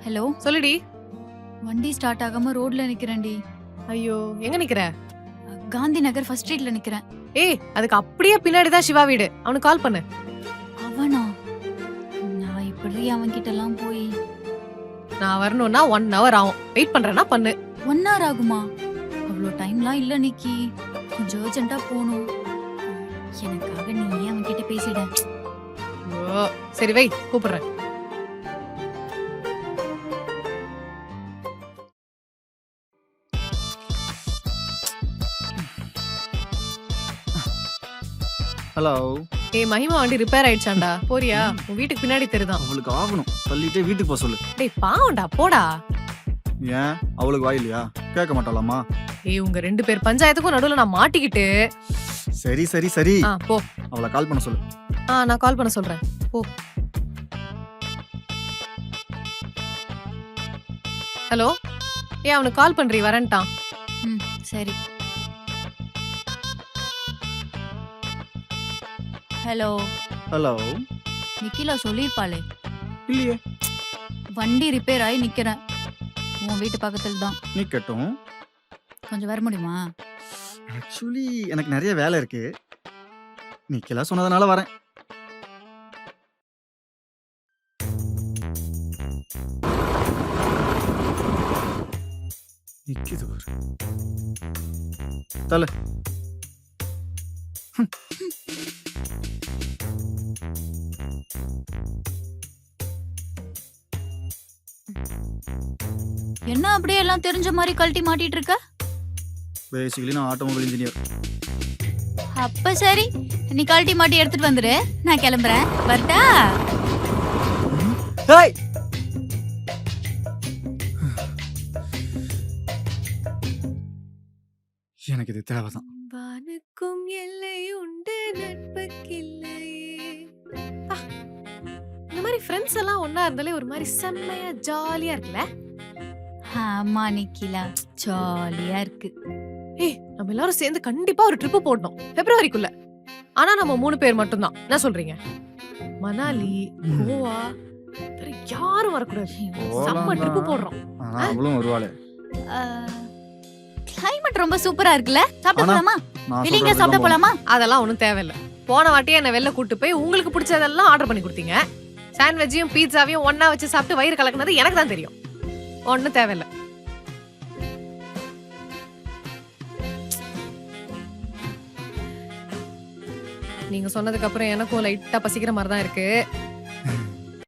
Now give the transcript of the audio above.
Hello, சொல்லுடி. வண்டி start ஆகாம ரோட்ல நிக்கிறேன்டி. ஐயோ, எங்க நிக்கிற? காந்தி நகர் ஃபர்ஸ்ட் ஸ்ட்ரீட்ல நிக்கிறேன். ஏய், அதுக்கு அப்படியே பின்னாடி தான் சிவா வீடு. அவனுக்கு கால் பண்ணு. அவனா? நான் இப்படி அவன் கிட்ட எல்லாம் போய் நான் வரணும்னா 1 hour ஆகும். வெயிட் பண்றேன்னா பண்ணு. 1 hour ஆகுமா? அவ்வளோ டைம்லாம் இல்ல நிக்கி. கொஞ்சம் அர்ஜென்ட்டா போகணும். எனக்காக நீ அவன் கிட்ட பேசிட. ஓ, சரி வை, கூப்பிடுறேன். ஹலோ. ஏய் மஹிமா, வண்டி ரிப்பேர் ஆயிடுச்சாண்டா. போறியா? உன் வீட்டுக்கு பின்னாடி தெரியுதான். அவளுக்கு ஆகணும், தள்ளிட்டே வீட்டுக்கு போக சொல்லு. டேய் பாவம்டா, போடா. ஏன் அவளுக்கு வாய் இல்லையா? கேட்க மாட்டாளாமா? ஏய், உங்க 2 பேர் பஞ்சாயத்துக்கும் நடுவுல நான் மாட்டிக்கிட்டு. சரி சரி சரி, போ. அவளை கால் பண்ண சொல்லு. நான் கால் பண்ண சொல்றேன். போ. ஹலோ. ஏய், அவனுக்கு கால் பண்றீ, வரேன்ட்டான். ம், சரி. ஹலோ. ஹலோ. நிக்கிலா சொல்லிருப்பாளே. இல்லையே. வண்டி ரிப்பேர் ஆகி நிக்கிறேன். உன் வீட்டு பக்கத்துல தான். நீ கேட்டும். கொஞ்சம் வர முடியுமா? ஆக்சுவலி எனக்கு நிறைய வேலை இருக்கு. நிக்கலா சொன்னதுனால வரேன். நிக்குது பாரு. தல. என்ன அப்படியே எல்லாம் தெரிஞ்ச மாதிரி கழட்டி மாட்டிட்டு இருக்க? பேசிக்கலி நான் ஆட்டோமொபைல் இன்ஜினியர். அப்ப சரி, நீ கழட்டி மாட்டி எடுத்துட்டு வந்துரு. நான் கிளம்புறேன். வரட்டா? ஹேய். எனக்கு இது தேவைதான். வானுக்கும் எல்லை உண்டு, நட்புக்கில்லையே. இந்த மாதிரி ஃப்ரெண்ட்ஸ் எல்லாம் ஒண்ணா இருந்தாலே ஒரு மாதிரி செம்மையா ஜாலியா இருக்குல்ல? ஆமா நிக்கிலா, ஜாலியா இருக்கு. ஏய், நம்ம எல்லாரும் சேர்ந்து கண்டிப்பா ஒரு ட்ரிப் போடணும் பிப்ரவரிக்குள்ள. ஆனா நம்ம 3 பேர் மட்டும்தான். என்ன சொல்றீங்க? மணாலி, கோவா, வேற யாரும் வரக்கூடாது. செம்ம ட்ரிப் போடுறோம். ஆனா அவளும் வருவாளே. கிளைமேட் ரொம்ப சூப்பரா இருக்குல்ல? சாப்பிட ஆனா, போலாமா? நான் வெளிய சொல்றது சாப்பிட தான் போலாமா? அதெல்லாம் ஒண்ணும் தேவையில்ல. போன வாட்டியே என்ன வெளில கூட்டு போய் உங்களுக்கு பிடிச்சதெல்லாம் ஆர்டர் பண்ணி கொடுத்தீங்க. சாண்ட்விச்சையும் பீட்சாவையும் ஒண்ணா வச்சு சாப்பிட்டு வயிறு கலக்குனது எனக்கு தான் தெரியும். ஒண்ணும் தேவையில்ல. நீங்க சொன்னதுக்கு அப்புறம் எனக்கும் லைட்டா பசிக்கிற மாதிரி தான் இருக்கு.